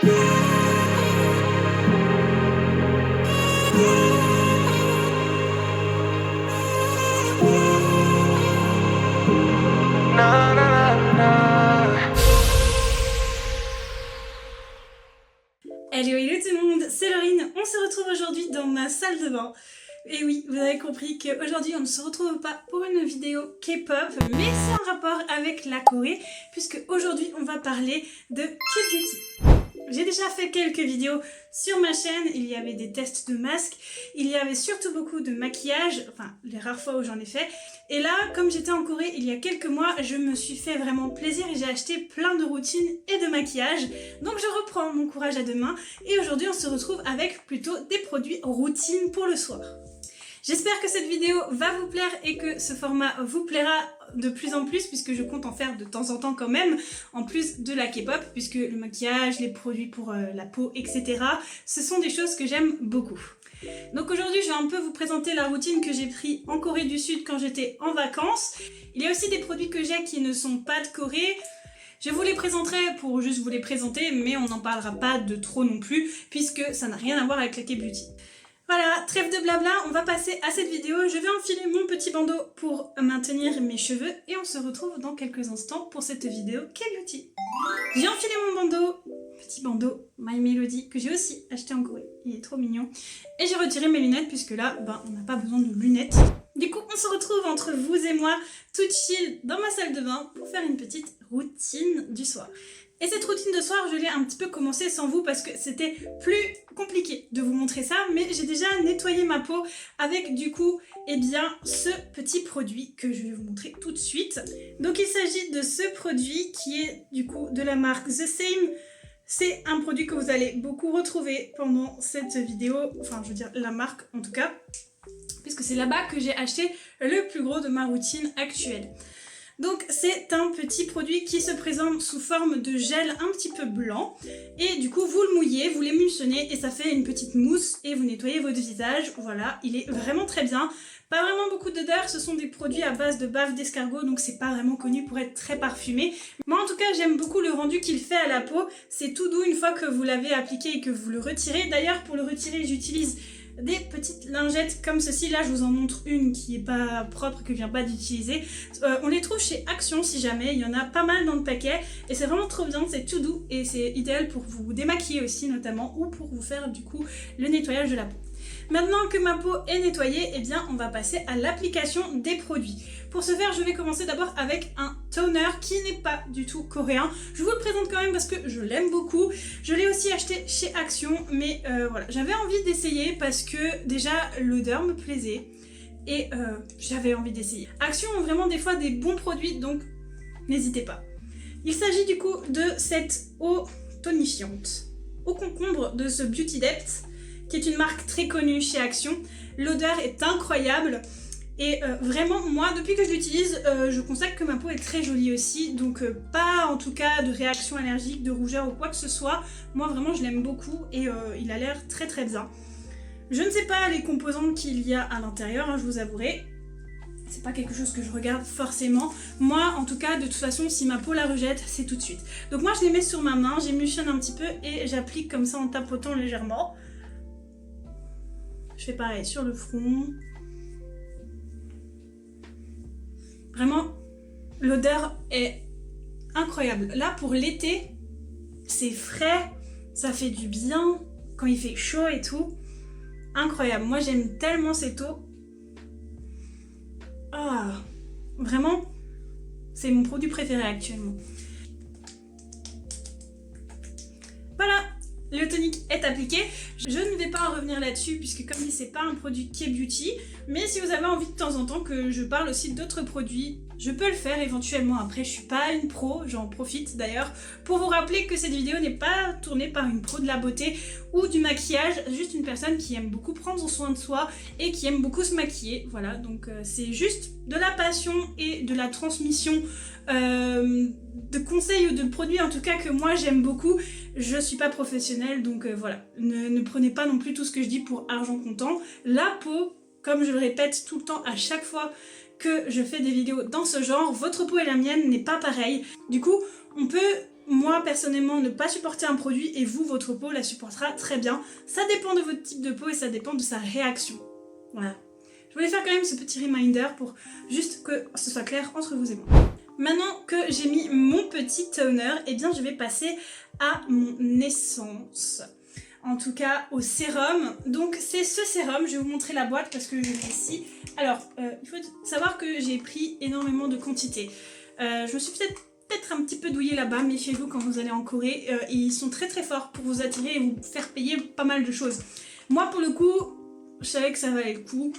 Hello tout le monde, c'est Laurine, on se retrouve aujourd'hui dans ma salle de bain. Et oui, vous avez compris qu'aujourd'hui on ne se retrouve pas pour une vidéo K-pop, mais c'est en rapport avec la Corée, puisque aujourd'hui on va parler de K-beauty. J'ai déjà fait quelques vidéos sur ma chaîne, il y avait des tests de masques, il y avait surtout beaucoup de maquillage, enfin les rares fois où j'en ai fait. Et là, comme j'étais en Corée il y a quelques mois, je me suis fait vraiment plaisir et j'ai acheté plein de routines et de maquillage. Donc je reprends mon courage à deux mains et aujourd'hui on se retrouve avec plutôt des produits routines pour le soir. J'espère que cette vidéo va vous plaire et que ce format vous plaira de plus en plus, puisque je compte en faire de temps en temps quand même, en plus de la K-pop, puisque le maquillage, les produits pour la peau, etc. ce sont des choses que j'aime beaucoup. Donc aujourd'hui je vais un peu vous présenter la routine que j'ai pris en Corée du Sud quand j'étais en vacances. Il y a aussi des produits que j'ai qui ne sont pas de Corée. Je vous les présenterai pour juste vous les présenter, mais on n'en parlera pas de trop non plus, puisque ça n'a rien à voir avec la K-beauty. Voilà, trêve de blabla, on va passer à cette vidéo. Je vais enfiler mon petit bandeau pour maintenir mes cheveux et on se retrouve dans quelques instants pour cette vidéo K-beauty. J'ai enfilé mon bandeau, petit bandeau My Melody que j'ai aussi acheté en Corée, il est trop mignon. Et j'ai retiré mes lunettes puisque là, on n'a pas besoin de lunettes. Du coup, on se retrouve entre vous et moi, toute chill dans ma salle de bain pour faire une petite routine du soir. Et cette routine de soir, je l'ai un petit peu commencée sans vous parce que c'était plus compliqué de vous montrer ça, mais j'ai déjà nettoyé ma peau avec du coup, ce petit produit que je vais vous montrer tout de suite. Donc il s'agit de ce produit qui est du coup de la marque The Same. C'est un produit que vous allez beaucoup retrouver pendant cette vidéo, enfin je veux dire la marque en tout cas, puisque c'est là-bas que j'ai acheté le plus gros de ma routine actuelle. Donc c'est un petit produit qui se présente sous forme de gel un petit peu blanc et du coup vous le mouillez, vous l'émulsionnez et ça fait une petite mousse et vous nettoyez votre visage. Voilà, il est vraiment très bien. Pas vraiment beaucoup d'odeur, ce sont des produits à base de bave d'escargot donc c'est pas vraiment connu pour être très parfumé. Moi en tout cas j'aime beaucoup le rendu qu'il fait à la peau, c'est tout doux une fois que vous l'avez appliqué et que vous le retirez. D'ailleurs pour le retirer j'utilise des petites lingettes comme ceci. Là je vous en montre une qui est pas propre, que je viens pas d'utiliser. On les trouve chez Action si jamais, il y en a pas mal dans le paquet et c'est vraiment trop bien, c'est tout doux et c'est idéal pour vous démaquiller aussi notamment ou pour vous faire du coup le nettoyage de la peau. Maintenant que ma peau est nettoyée, on va passer à l'application des produits. Pour ce faire, je vais commencer d'abord avec un toner qui n'est pas du tout coréen. Je vous le présente quand même parce que je l'aime beaucoup. Je l'ai aussi acheté chez Action, mais voilà, j'avais envie d'essayer parce que déjà l'odeur me plaisait et j'avais envie d'essayer. Action ont vraiment des fois des bons produits, donc n'hésitez pas. Il s'agit du coup de cette eau tonifiante au concombre de ce Beauty Depth, qui est une marque très connue chez Action. L'odeur est incroyable et vraiment moi depuis que je l'utilise je constate que ma peau est très jolie aussi, donc pas en tout cas de réaction allergique, de rougeur ou quoi que ce soit. Moi vraiment je l'aime beaucoup et il a l'air très très bien. Je ne sais pas les composantes qu'il y a à l'intérieur, je vous avouerai. C'est pas quelque chose que je regarde forcément. Moi en tout cas de toute façon si ma peau la rejette c'est tout de suite. Donc moi je les mets sur ma main, j'émulsionne un petit peu et j'applique comme ça en tapotant légèrement. Je fais pareil sur le front. Vraiment, l'odeur est incroyable. Là, pour l'été, c'est frais, ça fait du bien quand il fait chaud et tout. Incroyable. Moi, j'aime tellement cette eau. Ah, vraiment, c'est mon produit préféré actuellement. Voilà. Le tonique est appliqué, je ne vais pas en revenir là-dessus puisque comme dit c'est pas un produit K-beauty, mais si vous avez envie de temps en temps que je parle aussi d'autres produits, je peux le faire éventuellement. Après je suis pas une pro, j'en profite d'ailleurs pour vous rappeler que cette vidéo n'est pas tournée par une pro de la beauté ou du maquillage, juste une personne qui aime beaucoup prendre soin de soi et qui aime beaucoup se maquiller. Voilà, donc c'est juste de la passion et de la transmission de conseils ou de produits en tout cas que moi j'aime beaucoup. Je suis pas professionnelle donc voilà, ne prenez pas non plus tout ce que je dis pour argent comptant. La peau, comme je le répète tout le temps à chaque fois que je fais des vidéos dans ce genre, votre peau et la mienne n'est pas pareille. Du coup on peut moi personnellement ne pas supporter un produit et vous, votre peau la supportera très bien. Ça dépend de votre type de peau et ça dépend de sa réaction. Voilà. Je voulais faire quand même ce petit reminder pour juste que ce soit clair entre vous et moi. Maintenant que j'ai mis mon petit toner, eh bien je vais passer à mon essence. En tout cas au sérum. Donc c'est ce sérum, je vais vous montrer la boîte parce que je l'ai ici. Alors, il faut savoir que j'ai pris énormément de quantité. Je me suis peut-être un petit peu douillée là-bas, méfiez-vous quand vous allez en Corée. Ils sont très très forts pour vous attirer et vous faire payer pas mal de choses. Moi pour le coup, je savais que ça valait le coup,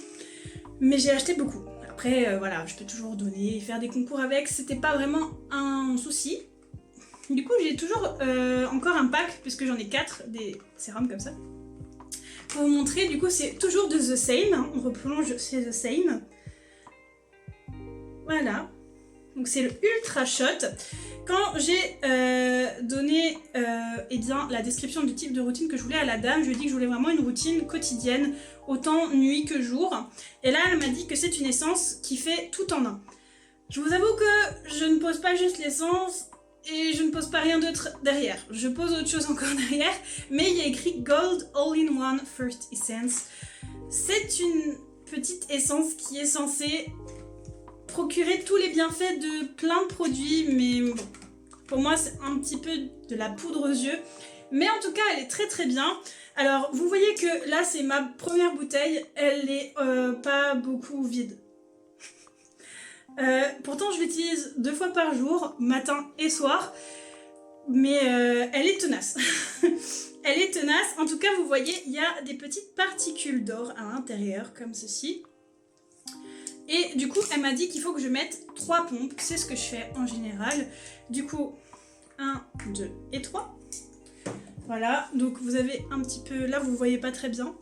mais j'ai acheté beaucoup. Après, voilà, je peux toujours donner et faire des concours avec, c'était pas vraiment un souci. Du coup, j'ai toujours encore un pack, puisque j'en ai 4, des sérums comme ça. Pour vous montrer, du coup, c'est toujours de The Same, hein, on replonge chez The Same. Voilà. Donc c'est le Ultra Shot. Quand j'ai donné eh bien, la description du type de routine que je voulais à la dame, je lui ai dit que je voulais vraiment une routine quotidienne, autant nuit que jour. Et là, elle m'a dit que c'est une essence qui fait tout en un. Je vous avoue que je ne pose pas juste l'essence et je ne pose pas rien d'autre derrière. Je pose autre chose encore derrière, mais il y a écrit Gold All-in-One First Essence. C'est une petite essence qui est censée procurer tous les bienfaits de plein de produits, mais bon, pour moi c'est un petit peu de la poudre aux yeux, mais en tout cas elle est très très bien. Alors vous voyez que là c'est ma première bouteille, elle est pas beaucoup vide. Pourtant je l'utilise 2 fois par jour, matin et soir, mais elle est tenace. Elle est tenace, en tout cas vous voyez il y a des petites particules d'or à l'intérieur comme ceci. Et du coup, elle m'a dit qu'il faut que je mette 3 pompes. C'est ce que je fais en général. Du coup, 1, 2 et 3. Voilà, donc vous avez un petit peu... Là, vous ne voyez pas très bien.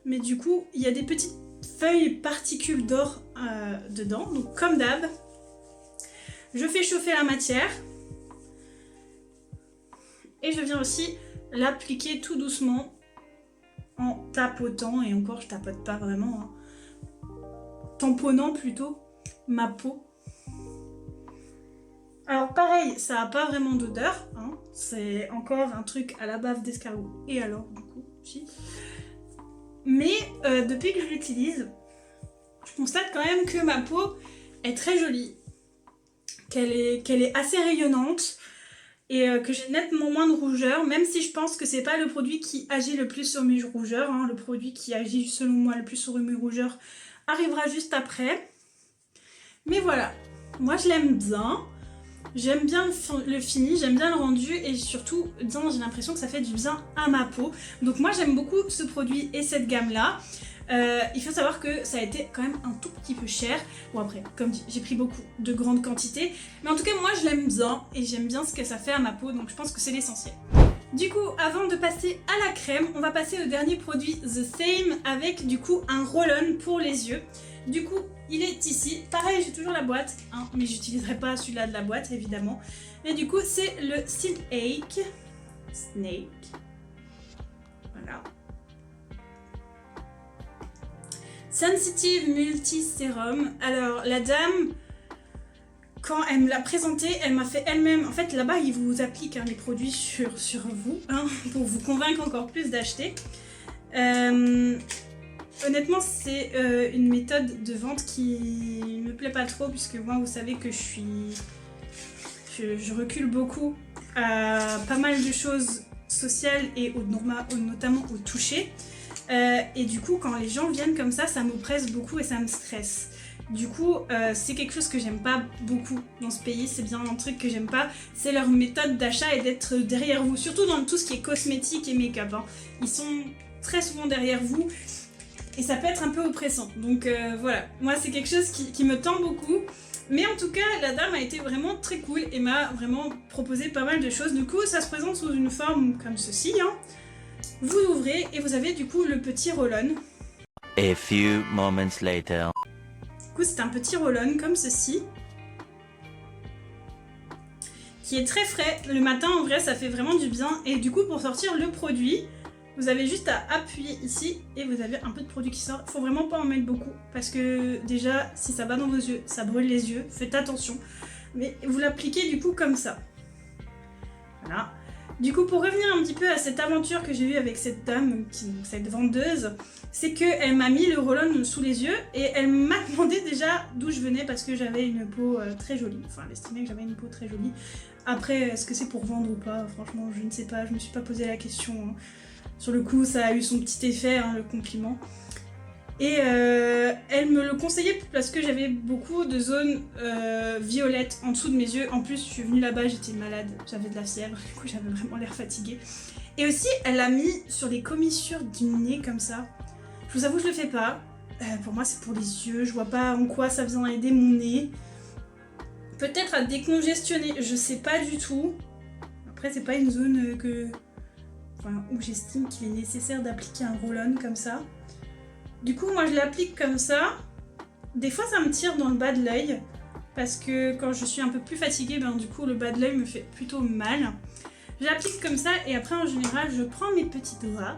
Mais du coup, il y a des petites feuilles particules d'or dedans. Donc comme d'hab, je fais chauffer la matière. Et je viens aussi l'appliquer tout doucement en tapotant. Et encore, je tapote pas vraiment, hein. Tamponnant plutôt ma peau. Alors pareil, ça n'a pas vraiment d'odeur, hein. C'est encore un truc à la bave d'escargot. Et alors du coup, si. Mais depuis que je l'utilise, je constate quand même que ma peau est très jolie, qu'elle est assez rayonnante et que j'ai nettement moins de rougeur, même si je pense que c'est pas le produit qui agit le plus sur mes rougeurs, hein. Le produit qui agit selon moi le plus sur mes rougeurs arrivera juste après. Mais voilà, moi je l'aime bien. J'aime bien le fini, j'aime bien le rendu et surtout, j'ai l'impression que ça fait du bien à ma peau. Donc moi j'aime beaucoup ce produit et cette gamme-là. Il faut savoir que ça a été quand même un tout petit peu cher. Bon après, comme dit, j'ai pris beaucoup de grandes quantités. Mais en tout cas, moi je l'aime bien et j'aime bien ce que ça fait à ma peau. Donc je pense que c'est l'essentiel. Du coup, avant de passer à la crème, on va passer au dernier produit The Same avec du coup un roll-on pour les yeux. Du coup, il est ici. Pareil, j'ai toujours la boîte, hein, mais j'utiliserai pas celui-là de la boîte évidemment. Mais du coup, c'est le Snake. Voilà. Sensitive Multi Serum. Alors, la dame, quand elle me l'a présenté, elle m'a fait elle-même... En fait, là-bas, ils vous appliquent les produits sur vous, hein, pour vous convaincre encore plus d'acheter. Honnêtement, c'est une méthode de vente qui me plaît pas trop, puisque moi, vous savez que je recule beaucoup à pas mal de choses sociales et notamment au toucher. Et du coup, quand les gens viennent comme ça m'oppresse beaucoup et ça me stresse. Du coup, c'est quelque chose que j'aime pas beaucoup dans ce pays, c'est bien un truc que j'aime pas, c'est leur méthode d'achat et d'être derrière vous, surtout dans tout ce qui est cosmétique et make-up, hein. Ils sont très souvent derrière vous et ça peut être un peu oppressant. Donc voilà, moi c'est quelque chose qui me tend beaucoup. Mais en tout cas, la dame a été vraiment très cool et m'a vraiment proposé pas mal de choses. Du coup, ça se présente sous une forme comme ceci, hein. Vous ouvrez et vous avez du coup le petit roll-on. A few moments later. Du coup, c'est un petit roll-on comme ceci, qui est très frais. Le matin, en vrai, ça fait vraiment du bien. Et du coup, pour sortir le produit, vous avez juste à appuyer ici et vous avez un peu de produit qui sort. Il faut vraiment pas en mettre beaucoup parce que déjà, si ça va dans vos yeux, ça brûle les yeux. Faites attention. Mais vous l'appliquez du coup comme ça. Voilà. Du coup, pour revenir un petit peu à cette aventure que j'ai eue avec cette dame, cette vendeuse, c'est qu'elle m'a mis le roll-on sous les yeux et elle m'a demandé déjà d'où je venais parce que j'avais une peau très jolie. Enfin, elle estimait que j'avais une peau très jolie. Après, est-ce que c'est pour vendre ou pas? Franchement, je ne sais pas, je me suis pas posé la question. Hein. Sur le coup, ça a eu son petit effet, hein, le compliment. Et elle me le conseillait parce que j'avais beaucoup de zones violettes en dessous de mes yeux. En plus, je suis venue là-bas, j'étais malade, j'avais de la fièvre, du coup j'avais vraiment l'air fatiguée. Et aussi, elle l'a mis sur les commissures du nez comme ça. Je vous avoue, je le fais pas. Pour moi, c'est pour les yeux, je vois pas en quoi ça vient aider mon nez. Peut-être à décongestionner, je sais pas du tout. Après, c'est pas une zone où j'estime qu'il est nécessaire d'appliquer un roll-on comme ça. Du coup, moi je l'applique comme ça. Des fois, ça me tire dans le bas de l'œil. Parce que quand je suis un peu plus fatiguée, du coup, le bas de l'œil me fait plutôt mal. Je l'applique comme ça et après, en général, je prends mes petits doigts.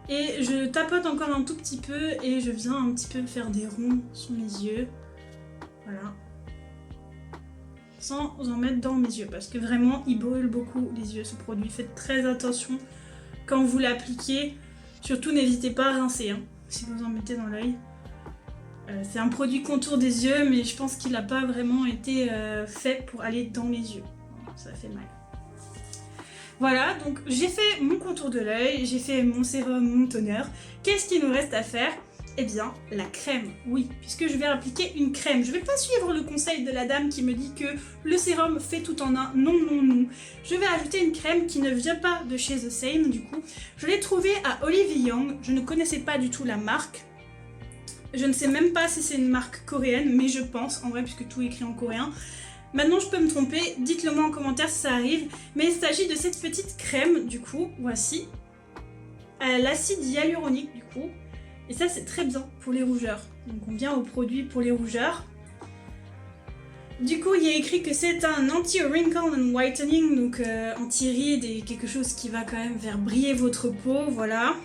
Et je tapote encore un tout petit peu et je viens un petit peu faire des ronds sur mes yeux. Voilà. Sans en mettre dans mes yeux. Parce que vraiment, il brûle beaucoup les yeux, ce produit. Faites très attention quand vous l'appliquez. Surtout, n'hésitez pas à rincer, hein, si vous en mettez dans l'œil. C'est un produit contour des yeux, mais je pense qu'il n'a pas vraiment été fait pour aller dans les yeux. Ça fait mal. Voilà, donc j'ai fait mon contour de l'œil, j'ai fait mon sérum, mon toner. Qu'est-ce qu'il nous reste à faire? Eh bien, la crème, oui, puisque je vais appliquer une crème. Je ne vais pas suivre le conseil de la dame qui me dit que le sérum fait tout en un. Non, non, non. Je vais ajouter une crème qui ne vient pas de chez The Same, du coup. Je l'ai trouvée à Olivia Young. Je ne connaissais pas du tout la marque. Je ne sais même pas si c'est une marque coréenne, mais je pense, en vrai, puisque tout est écrit en coréen. Maintenant, je peux me tromper. Dites-le moi en commentaire si ça arrive. Mais il s'agit de cette petite crème, du coup. Voici. L'acide hyaluronique, du coup. Et ça, c'est très bien pour les rougeurs. Donc on vient au produit pour les rougeurs. Du coup, il y a écrit que c'est un anti-wrinkle and whitening, donc anti-rides et quelque chose qui va quand même faire briller votre peau, voilà.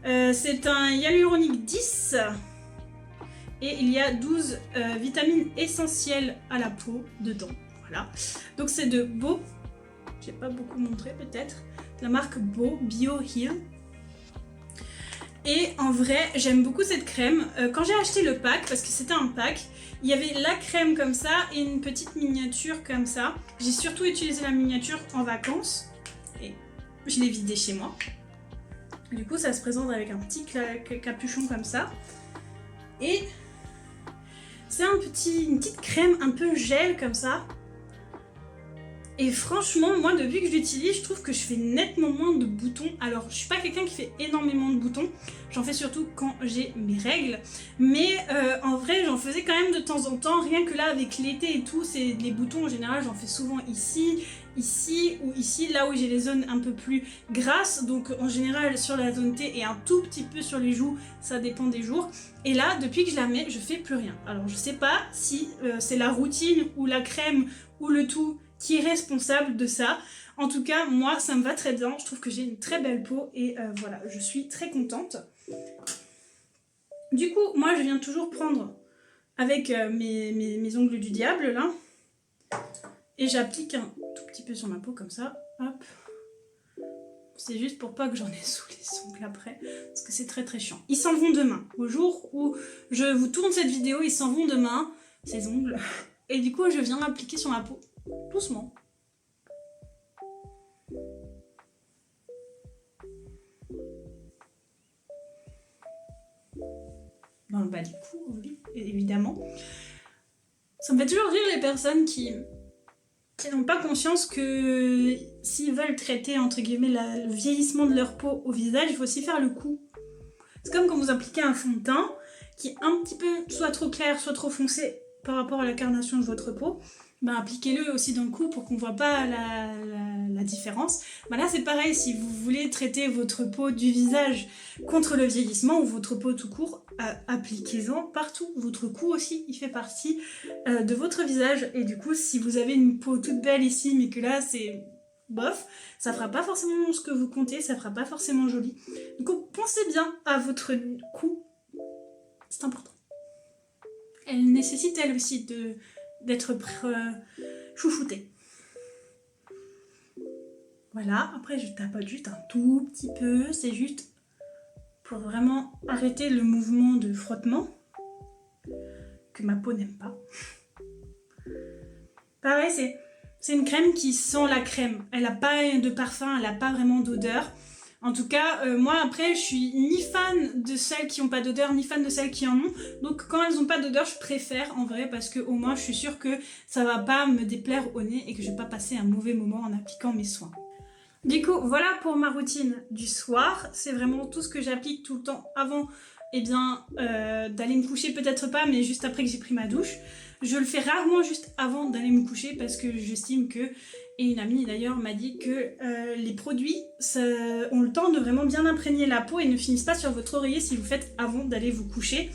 C'est un hyaluronique 10 et il y a 12 vitamines essentielles à la peau dedans, voilà. Donc c'est de Beau, j'ai pas beaucoup montré peut-être, la marque Beau Bio Heal. Et en vrai, j'aime beaucoup cette crème. Quand j'ai acheté le pack, parce que c'était un pack, il y avait la crème comme ça et une petite miniature comme ça. J'ai surtout utilisé la miniature en vacances et je l'ai vidée chez moi. Du coup, ça se présente avec un petit capuchon comme ça. Et c'est une petite crème un peu gel comme ça. Et franchement, moi, depuis que je l'utilise, je trouve que je fais nettement moins de boutons. Alors, je suis pas quelqu'un qui fait énormément de boutons. J'en fais surtout quand j'ai mes règles. Mais en vrai, j'en faisais quand même de temps en temps. Rien que là, avec l'été et tout, c'est les boutons en général, j'en fais souvent ici, ici ou ici, là où j'ai les zones un peu plus grasses. Donc, en général, sur la zone T et un tout petit peu sur les joues, ça dépend des jours. Et là, depuis que je la mets, je fais plus rien. Alors, je sais pas si c'est la routine ou la crème ou le tout qui est responsable de ça. En tout cas, moi, ça me va très bien. Je trouve que j'ai une très belle peau et voilà, je suis très contente. Du coup, moi, je viens toujours prendre avec mes ongles du diable, là. Et j'applique un tout petit peu sur ma peau, comme ça. Hop. C'est juste pour pas que j'en ai sous les ongles après, parce que c'est très très chiant. Ils s'en vont demain. Au jour où je vous tourne cette vidéo, ils s'en vont demain, ces ongles. Et du coup, je viens appliquer sur ma peau. Doucement. Dans le bas du cou, oui, évidemment. Ça me fait toujours rire les personnes qui n'ont pas conscience que s'ils veulent traiter, entre guillemets, le vieillissement de leur peau au visage, il faut aussi faire le cou. C'est comme quand vous appliquez un fond de teint qui est un petit peu soit trop clair, soit trop foncé par rapport à la carnation de votre peau. Appliquez-le aussi dans le cou pour qu'on ne voit pas la différence. Là, c'est pareil, si vous voulez traiter votre peau du visage contre le vieillissement ou votre peau tout court, appliquez-en partout. Votre cou aussi, il fait partie de votre visage. Et du coup, si vous avez une peau toute belle ici, mais que là, c'est bof, ça fera pas forcément ce que vous comptez, ça fera pas forcément joli. Du coup, pensez bien à votre cou. C'est important. Elle nécessite, elle aussi, d'être chouchoutée. Voilà, après je tapote juste un tout petit peu, c'est juste pour vraiment arrêter le mouvement de frottement que ma peau n'aime pas. Pareil, c'est une crème qui sent la crème. Elle n'a pas de parfum, elle n'a pas vraiment d'odeur. En tout cas, moi après, je suis ni fan de celles qui n'ont pas d'odeur, ni fan de celles qui en ont. Donc quand elles n'ont pas d'odeur, je préfère en vrai parce que au moins je suis sûre que ça va pas me déplaire au nez et que je vais pas passer un mauvais moment en appliquant mes soins. Du coup, voilà pour ma routine du soir. C'est vraiment tout ce que j'applique tout le temps avant d'aller me coucher, peut-être pas, mais juste après que j'ai pris ma douche. Je le fais rarement juste avant d'aller me coucher parce que j'estime que, et une amie d'ailleurs m'a dit que les produits ont le temps de vraiment bien imprégner la peau et ne finissent pas sur votre oreiller si vous le faites avant d'aller vous coucher.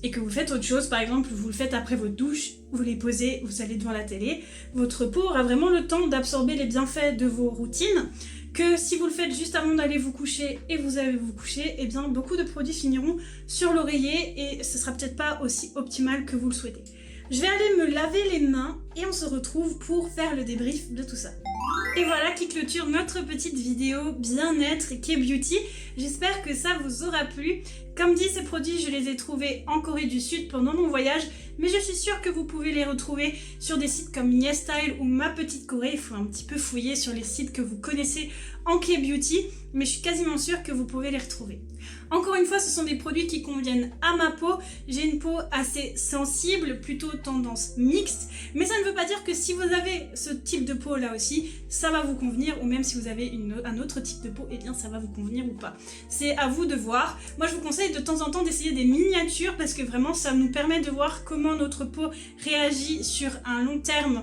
Et que vous faites autre chose, par exemple vous le faites après votre douche, vous les posez, vous allez devant la télé, votre peau aura vraiment le temps d'absorber les bienfaits de vos routines, que si vous le faites juste avant d'aller vous coucher et vous allez vous coucher, eh bien beaucoup de produits finiront sur l'oreiller et ce sera peut-être pas aussi optimal que vous le souhaitez. Je vais aller me laver les mains et on se retrouve pour faire le débrief de tout ça. Et voilà qui clôture notre petite vidéo bien-être et K-Beauty. J'espère que ça vous aura plu. Comme dit, ces produits, je les ai trouvés en Corée du Sud pendant mon voyage, mais je suis sûre que vous pouvez les retrouver sur des sites comme YesStyle ou Ma Petite Corée. Il faut un petit peu fouiller sur les sites que vous connaissez en K-Beauty, mais je suis quasiment sûre que vous pouvez les retrouver. Encore une fois, ce sont des produits qui conviennent à ma peau. J'ai une peau assez sensible, plutôt tendance mixte, mais ça ne veut pas dire que si vous avez ce type de peau là aussi, ça va vous convenir, ou même si vous avez un autre type de peau, eh bien ça va vous convenir ou pas. C'est à vous de voir. Moi je vous conseille de temps en temps d'essayer des miniatures parce que vraiment ça nous permet de voir comment notre peau réagit sur un long terme,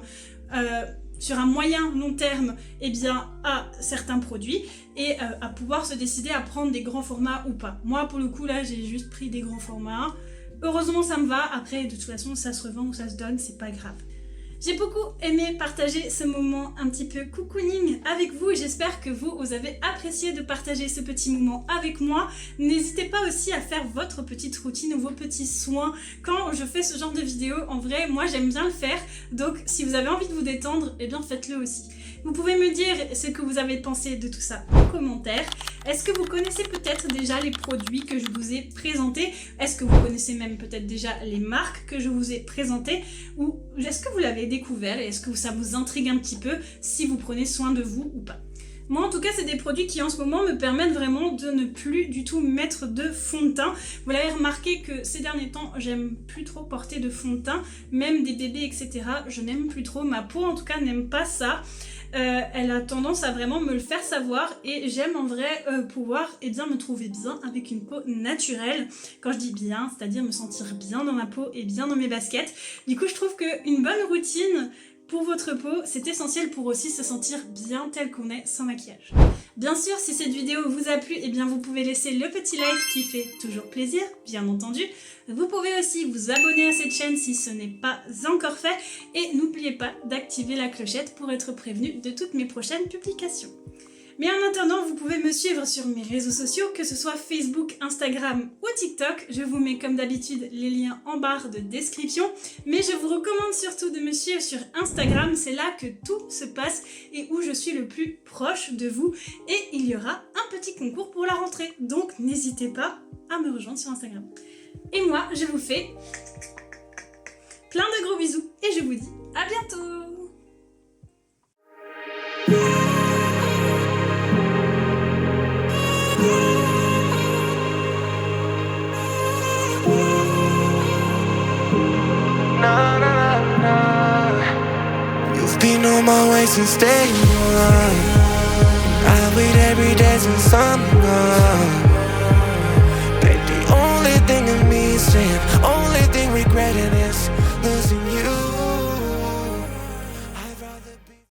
sur un moyen long terme, eh bien, à certains produits et à pouvoir se décider à prendre des grands formats ou pas. Moi pour le coup là j'ai juste pris des grands formats. Heureusement ça me va, après de toute façon ça se revend ou ça se donne, c'est pas grave. J'ai beaucoup aimé partager ce moment un petit peu cocooning avec vous et j'espère que vous avez apprécié de partager ce petit moment avec moi. N'hésitez pas aussi à faire votre petite routine ou vos petits soins quand je fais ce genre de vidéo. En vrai, moi j'aime bien le faire, donc si vous avez envie de vous détendre, eh bien faites-le aussi. Vous pouvez me dire ce que vous avez pensé de tout ça en commentaire. Est-ce que vous connaissez peut-être déjà les produits que je vous ai présentés? Est-ce que vous connaissez même peut-être déjà les marques que je vous ai présentées? Ou est-ce que vous l'avez découvert et est-ce que ça vous intrigue un petit peu si vous prenez soin de vous ou pas? Moi en tout cas c'est des produits qui en ce moment me permettent vraiment de ne plus du tout mettre de fond de teint. Vous l'avez remarqué que ces derniers temps j'aime plus trop porter de fond de teint, même des bébés etc. Je n'aime plus trop, ma peau en tout cas n'aime pas ça. Elle a tendance à vraiment me le faire savoir et j'aime en vrai pouvoir me trouver bien avec une peau naturelle. Quand je dis bien, c'est-à-dire me sentir bien dans ma peau et bien dans mes baskets. Du coup je trouve qu'une bonne routine pour votre peau, c'est essentiel pour aussi se sentir bien tel qu'on est sans maquillage. Bien sûr, si cette vidéo vous a plu, eh bien vous pouvez laisser le petit like qui fait toujours plaisir, bien entendu. Vous pouvez aussi vous abonner à cette chaîne si ce n'est pas encore fait et n'oubliez pas d'activer la clochette pour être prévenu de toutes mes prochaines publications. Mais en attendant, vous pouvez me suivre sur mes réseaux sociaux, que ce soit Facebook, Instagram ou TikTok. Je vous mets comme d'habitude les liens en barre de description. Mais je vous recommande surtout de me suivre sur Instagram, c'est là que tout se passe et où je suis le plus proche de vous. Et il y aura un petit concours pour la rentrée, donc n'hésitez pas à me rejoindre sur Instagram. Et moi, je vous fais plein de gros bisous et je vous dis à bientôt! You've been on my way since day one. I wait every day since summer.